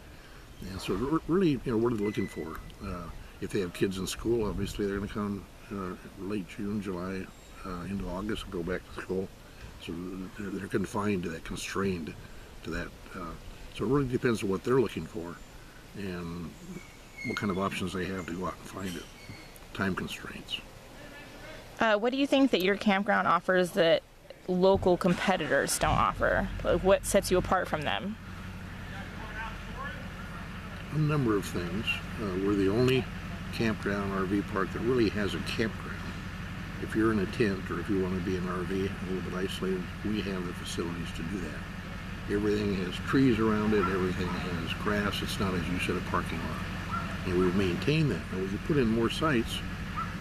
And so really, what are they looking for? If they have kids in school, obviously they're gonna come late June, July, into August and go back to school. So they're confined to that, constrained to that. So it really depends on what they're looking for and what kind of options they have to go out and find it. Time constraints. What do you think that your campground offers that local competitors don't offer? Like, what sets you apart from them? a number of things. We're the only campground RV park that really has a campground. If you're in a tent or if you want to be in an RV a little bit isolated, we have the facilities to do that. Everything has trees around it, everything has grass. It's not, as you said, a parking lot. And we maintain that. Now we could put in more sites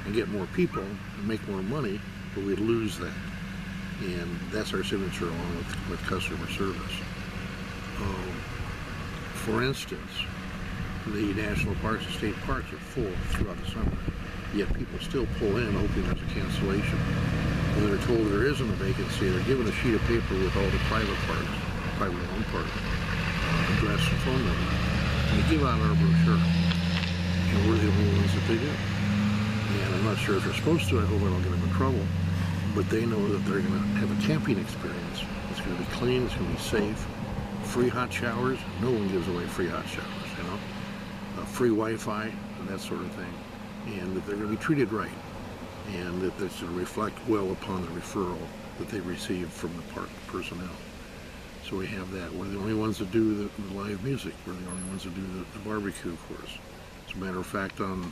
and get more people and make more money, but we'd lose that. And that's our signature along with customer service. For instance, the national parks and state parks are full throughout the summer, yet people still pull in hoping there's a cancellation. When they're told there isn't a vacancy, they're given a sheet of paper with all the private parks, privately owned parks, address and phone number. And they give out our brochure, and we're the only ones that they do. And I'm not sure if they're supposed to. I hope I don't get them in trouble. But they know that they're going to have a camping experience. It's going to be clean, it's going to be safe. Free hot showers. No one gives away free hot showers, you know. Free Wi-Fi and that sort of thing. And that they're going to be treated right. And that that's going to reflect well upon the referral that they receive from the park personnel. So we have that. We're the only ones that do the live music. We're the only ones that do the barbecue, of course. As a matter of fact, on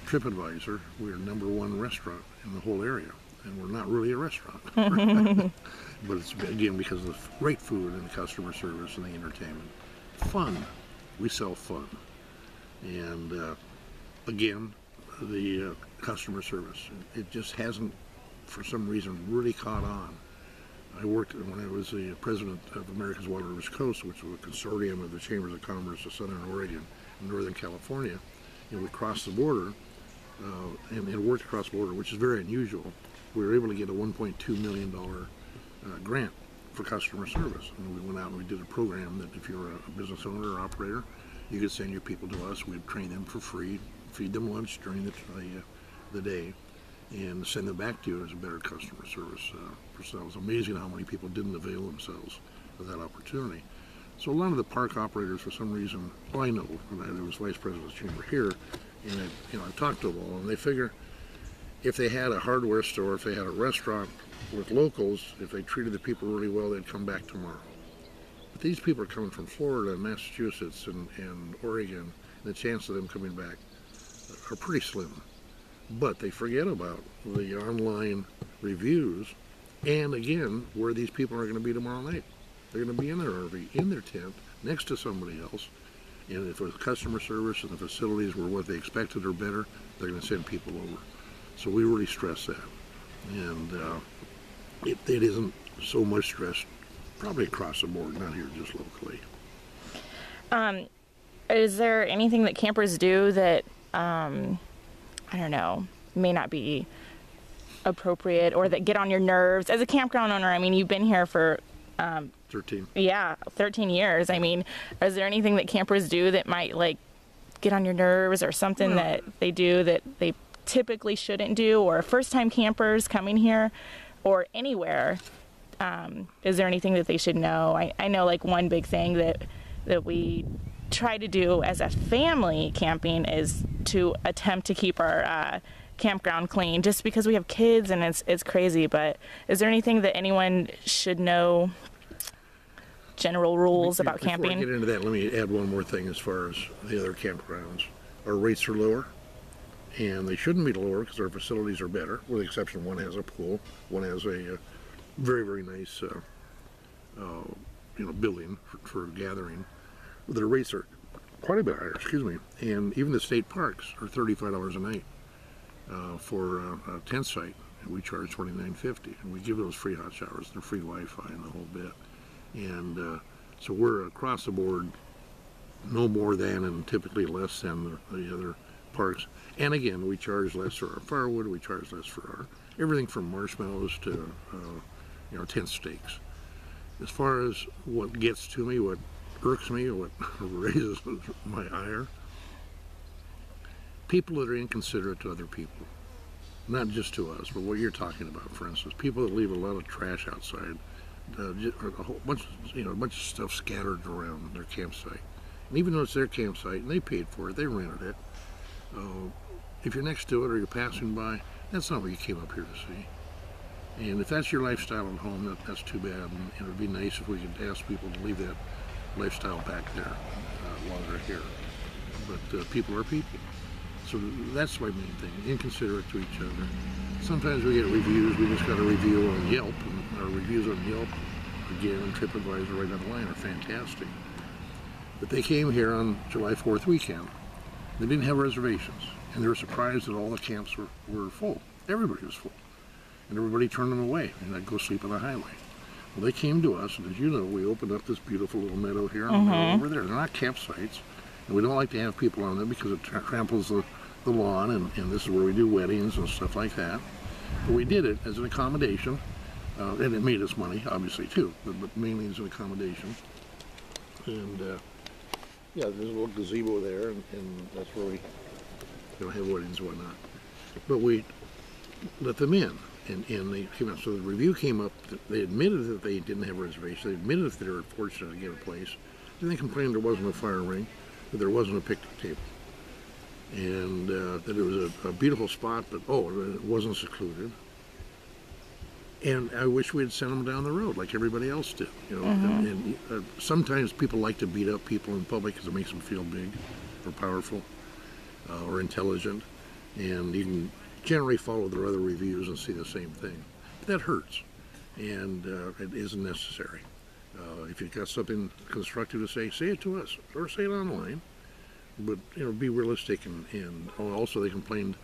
TripAdvisor, we're #1 restaurant in the whole area. And we're not really a restaurant. But it's, again, because of the great food and the customer service and the entertainment. Fun. We sell fun. And again, the customer service. It just hasn't, for some reason, really caught on. I worked when I was the president of America's Water Rivers Coast, which was a consortium of the Chambers of Commerce of Southern Oregon and Northern California. And we crossed the border and worked across the border, which is very unusual. We were able to get a $1.2 million grant for customer service. And we went out and we did a program that if you're a business owner or operator, you could send your people to us. We'd train them for free, feed them lunch during the day, and send them back to you as a better customer service personnel. It was amazing how many people didn't avail themselves of that opportunity. So a lot of the park operators, for some reason, well, I know, I was vice president of the chamber here, and I've talked to them all, and they figure if they had a hardware store, if they had a restaurant with locals, if they treated the people really well, they'd come back tomorrow. But these people are coming from Florida and Massachusetts and Oregon, and the chance of them coming back are pretty slim. But they forget about the online reviews, and again, where these people are going to be tomorrow night. They're going to be in their RV, in their tent, next to somebody else. And if it was customer service and the facilities were what they expected or better, they're going to send people over. So we really stress that. And it isn't so much stressed, probably across the board, not here, just locally. Is there anything that campers do that, I don't know, may not be appropriate or that get on your nerves? As a campground owner, I mean, you've been here for 13. Yeah, 13 years. I mean, is there anything that campers do that might, like, get on your nerves, or something that they do that they typically shouldn't do, or first-time campers coming here or anywhere? Is there anything that they should know? I know, like, one big thing that we try to do as a family camping is to attempt to keep our campground clean, just because we have kids and it's crazy. But is there anything that anyone should know, general rules about camping? Before I get into that, let me add one more thing as far as the other campgrounds. Our rates are lower, and they shouldn't be lower because our facilities are better, with the exception of one has a pool, one has a very, very nice building for gathering. Their rates are quite a bit higher, and even the state parks are $35 a night for a tent site, and we charge $29.50, and we give those free hot showers, they're free Wi-Fi and the whole bit. And so we're across the board no more than and typically less than the other parks. And again, we charge less for our firewood, we charge less for our everything from marshmallows to tent stakes. As far as what gets to me, what irks me, or what raises my ire, people that are inconsiderate to other people, not just to us, but what you're talking about, for instance, people that leave a lot of trash outside, a whole bunch, a bunch of stuff scattered around their campsite. And even though it's their campsite and they paid for it, they rented it, if you're next to it or you're passing by, that's not what you came up here to see. And if that's your lifestyle at home, that's too bad. And it would be nice if we could ask people to leave that lifestyle back there. while they're here. But people are people. So that's my main thing, inconsiderate to each other. Sometimes we get reviews, we just got a review on Yelp, and our reviews on Yelp, again, and TripAdvisor right on the line are fantastic. But they came here on July 4th weekend. They didn't have reservations, and they were surprised that all the camps were full. Everybody was full. And everybody turned them away, and I'd go sleep on the highway. Well, they came to us, and as you know, we opened up this beautiful little meadow here and over there. They're not campsites, and we don't like to have people on them because it tramples the lawn, and this is where we do weddings and stuff like that. But we did it as an accommodation, and it made us money, obviously, too, but mainly as an accommodation. And, yeah, there's a little gazebo there, and that's where we have weddings and whatnot. But we let them in, and they came out. So the review came up, they admitted that they didn't have a reservation, they admitted that they were fortunate to get a place, then they complained there wasn't a fire ring, that there wasn't a picnic table, and that it was a beautiful spot, but it wasn't secluded. And I wish we had sent them down the road like everybody else did. You know, and sometimes people like to beat up people in public because it makes them feel big or powerful or intelligent, and you can generally follow their other reviews and see the same thing. But that hurts, and it isn't necessary. If you've got something constructive to say it to us or say it online. But be realistic, and also they complained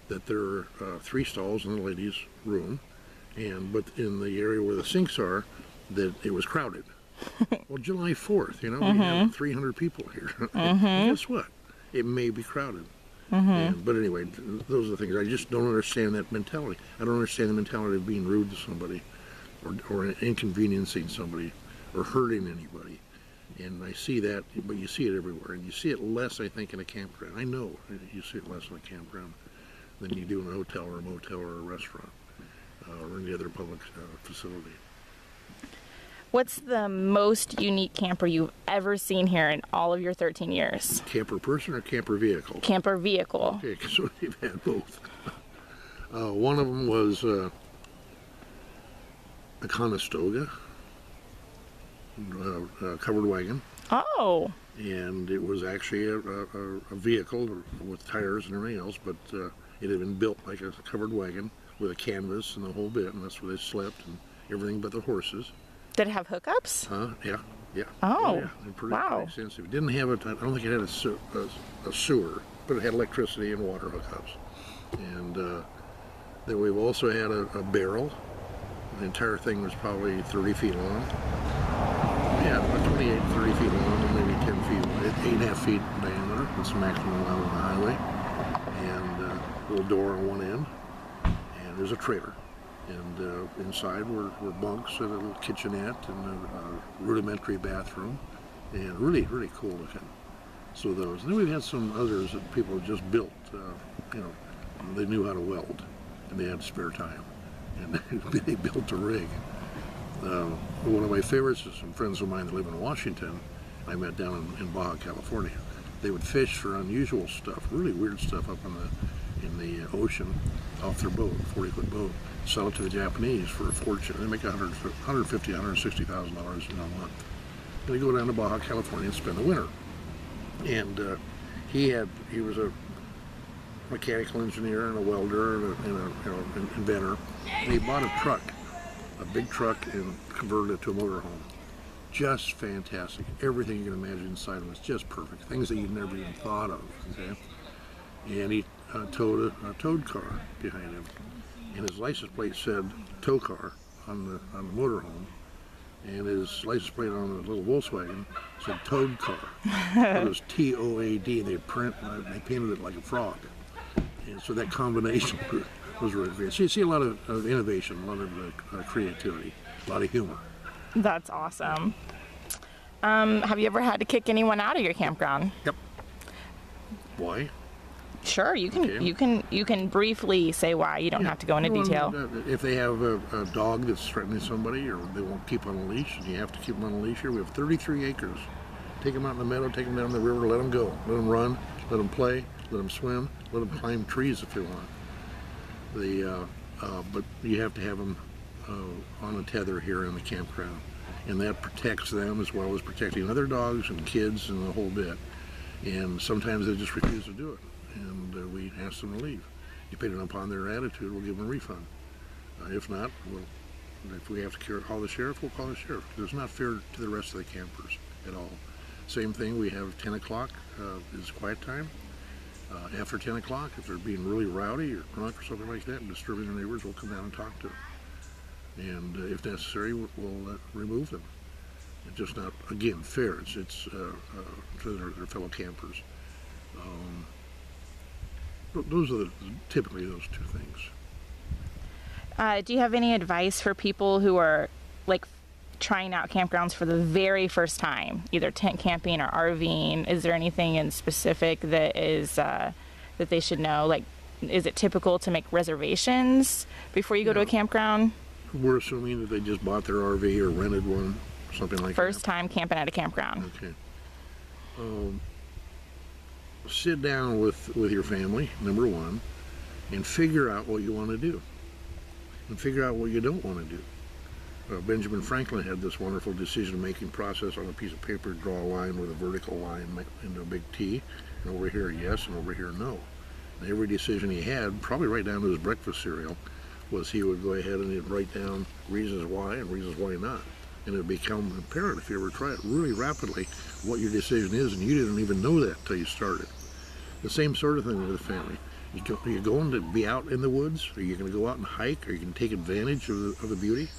that there are 3 stalls in the ladies' room. But in the area where the sinks are, that it was crowded. Well, July 4th, we have 300 people here. Guess what? It may be crowded. But anyway, those are the things. I just don't understand that mentality. I don't understand the mentality of being rude to somebody, or inconveniencing somebody, or hurting anybody. And I see that, but you see it everywhere. And you see it less, I think, in a campground. I know you see it less in a campground than you do in a hotel or a motel or a restaurant. Or any other public facility. What's the most unique camper you've ever seen here in all of your 13 years? Camper person or camper vehicle? Camper vehicle. Okay, so we've had both. One of them was a Conestoga covered wagon. Oh. And it was actually a vehicle with tires and everything else, but it had been built like a covered wagon with a canvas and the whole bit, and that's where they slept and everything but the horses. Did it have hookups? Yeah. Oh, yeah. Pretty wow. extensive. It didn't have I don't think it had a sewer, but it had electricity and water hookups. And then we've also had a barrel. The entire thing was probably 30 feet long. Yeah, about 28, 30 feet long, and maybe 10 feet wide, 8.5 feet in diameter. That's the maximum allowed on the highway. And a little door on one end. And there's a trailer, and inside were bunks and a little kitchenette and a rudimentary bathroom, and really cool looking. So those. And then we've had some others that people have just built. They knew how to weld, and they had spare time, and they built a rig. One of my favorites is some friends of mine that live in Washington. I met down in Baja, California. They would fish for unusual stuff, really weird stuff up in the ocean off their boat, 40-foot boat, sell it to the Japanese for a fortune. They make $150,000, $160,000 in a month. And they go down to Baja, California and spend the winter. And he was a mechanical engineer and a welder and an inventor. And he bought a truck, a big truck, and converted it to a motorhome. Just fantastic. Everything you can imagine inside was just perfect. Things that you'd never even thought of. Okay? And he towed a towed car behind him, and his license plate said tow car on the motorhome, and his license plate on the little Volkswagen said towed car. It was T-O-A-D, and they painted it like a frog, and so that combination was really great. So you see a lot of innovation, a lot of creativity, a lot of humor. That's awesome. Have you ever had to kick anyone out of your campground? Yep. Why? Sure, you can. Okay. You can briefly say why. You don't have to go into detail. If they have a dog that's threatening somebody, or they won't keep on a leash, and you have to keep them on a leash here. We have 33 acres. Take them out in the meadow, take them down the river, let them go, let them run, let them play, let them swim, let them climb trees if they want. But you have to have them on a tether here in the campground. and that protects them as well as protecting other dogs and kids and the whole bit. And sometimes they just refuse to do it, and we ask them to leave. Depending upon their attitude, we'll give them a refund. If not, if we have to call the sheriff, we'll call the sheriff. It's not fair to the rest of the campers at all. Same thing, we have 10 o'clock is quiet time. After 10 o'clock, if they're being really rowdy or drunk or something like that and disturbing their neighbors, we'll come down and talk to them. And if necessary, we'll remove them. It's just not, again, fair. It's to their fellow campers. Those are typically those two things. Do you have any advice for people who are like trying out campgrounds for the very first time, either tent camping or RVing? Is there anything in specific that is that they should know? Like, is it typical to make reservations before you go to a campground? We're assuming that they just bought their RV or rented one, something like that. First time camping at a campground. Okay. Sit down with your family, number one, and figure out what you want to do. And figure out what you don't want to do. Benjamin Franklin had this wonderful decision-making process on a piece of paper, draw a line with a vertical line into a big T, and over here yes, and over here no. And every decision he had, probably right down to his breakfast cereal, was he would go ahead and he'd write down reasons why and reasons why not. And it would become apparent if you ever try it really rapidly what your decision is, and you didn't even know that until you started. The same sort of thing with the family. Are you going to be out in the woods? Are you going to go out and hike? Are you going to take advantage of the beauty?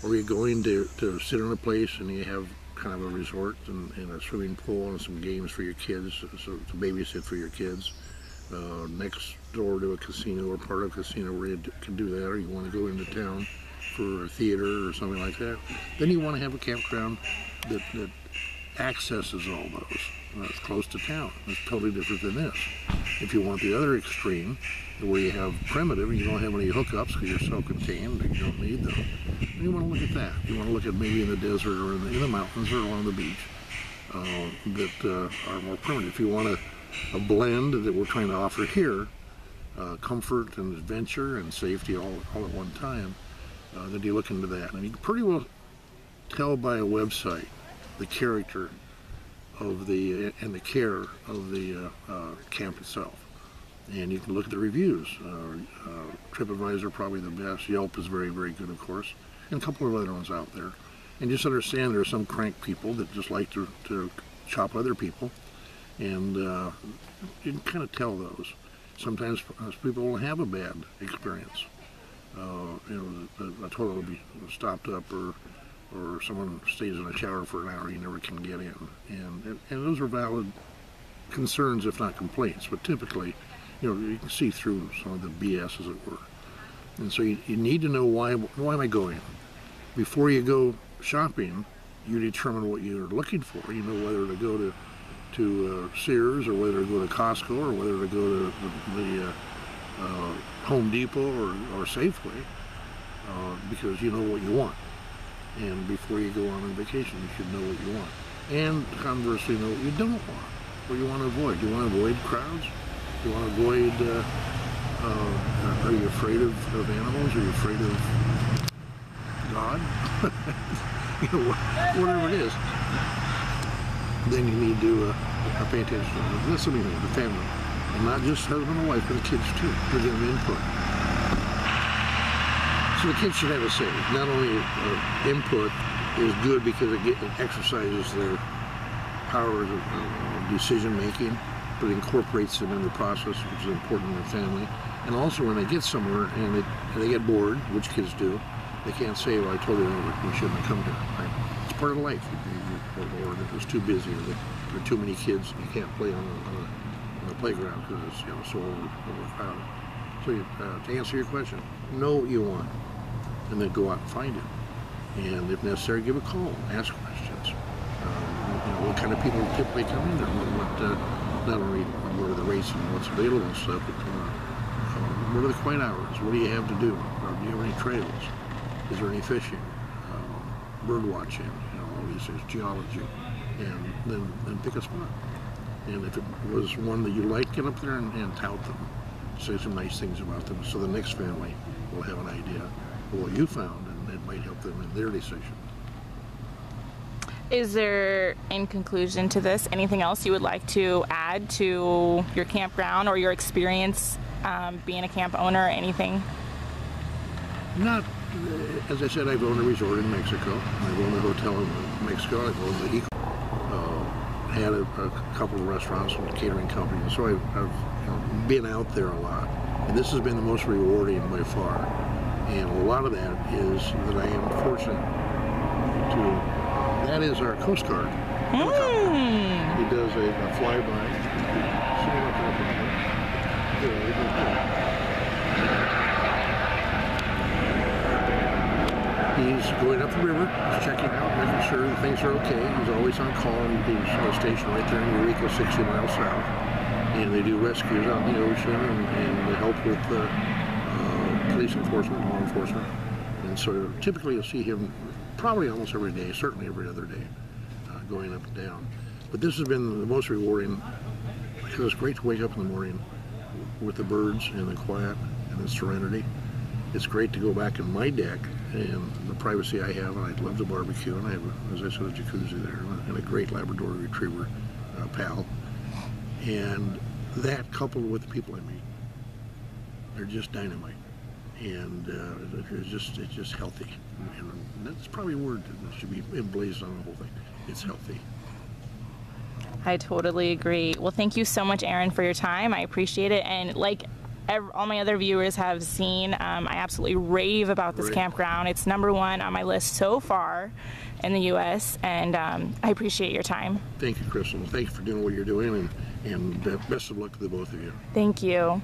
Or are you going to sit in a place and you have kind of a resort and a swimming pool and some games for your kids, so to babysit for your kids, next door to a casino or part of a casino where you can do that, or you want to go into town for a theater or something like that? Then you want to have a campground that accesses all those. It's close to town. It's totally different than this. If you want the other extreme, where you have primitive and you don't have any hookups because you're self-contained and you don't need them, then you want to look at that. You want to look at maybe in the desert or in the mountains or along the beach that are more primitive. If you want a blend that we're trying to offer here, comfort and adventure and safety all at one time, then you look into that. And you can pretty well tell by a website the character of the and the care of the camp itself. And you can look at the reviews. TripAdvisor probably the best. Yelp is very, very good, of course, and a couple of other ones out there. And just understand there are some crank people that just like to chop other people, and you can kind of tell those. Sometimes people will have a bad experience. A toilet will be stopped up, or someone stays in a shower for an hour you never can get in. And those are valid concerns, if not complaints, but typically, you can see through some of the BS, as it were. And so you need to know why am I going? Before you go shopping, you determine what you're looking for. You know whether to go to Sears, or whether to go to Costco, or whether to go to the Home Depot or Safeway, because you know what you want. And before you go on vacation, you should know what you want. And conversely, know what you don't want, what you want to avoid. Do you want to avoid crowds? Do you want to avoid, are you afraid of animals? Are you afraid of God? Whatever it is. Then you need to pay attention. That's something, the family. And not just husband and wife, but the kids too. Give them input. So the kids should have a say. Not only input is good because it exercises their powers of decision making, but it incorporates them in the process, which is important in the family. And also when they get somewhere and they get bored, which kids do, they can't say, well, I told you we shouldn't have come here. Right? It's part of life. Or it was too busy, or there are too many kids, and you can't play on the playground because it's so overcrowded. So to answer your question, know what you want, and then go out and find it. And if necessary, give a call, ask questions. What kind of people typically come in there? Not only what are the rates and what's available and stuff, but what are the quiet hours? What do you have to do? Do you have any trails? Is there any fishing? Bird watching? All these things, geology, and then pick a spot. And if it was one that you like, get up there and tout them. Say some nice things about them, so the next family will have an idea of what you found, and it might help them in their decision. Is there, in conclusion to this, anything else you would like to add to your campground or your experience being a camp owner or anything? Not, as I said, I've owned a resort in Mexico. I've owned a hotel in Mexico. I've owned the had a couple of restaurants and catering companies. So I've been out there a lot. And this has been the most rewarding by far. And a lot of that is that I am fortunate to. That is our Coast Guard helicopter. He does a flyby. He's going up the river, he's checking out, making sure that things are okay. He's always on call. He's stationed right there in Eureka, 60 miles south. And they do rescues out in the ocean and they help with police enforcement, law enforcement. And so typically you'll see him probably almost every day, certainly every other day, going up and down. But this has been the most rewarding because it's great to wake up in the morning with the birds and the quiet and the serenity. It's great to go back in my deck and the privacy I have, and I love to barbecue, and I have, as I said, a jacuzzi there and a great Labrador Retriever pal. And that coupled with the people I meet, they're just dynamite. And it's just healthy, and that's probably a word that should be emblazoned on the whole thing. It's healthy. I totally agree. Well, thank you so much, Aaron, for your time. I appreciate it, and like all my other viewers have seen, I absolutely rave about this campground. It's #1 on my list so far in the U.S., and I appreciate your time. Thank you, Crystal. Thank you for doing what you're doing, and best of luck to the both of you. Thank you.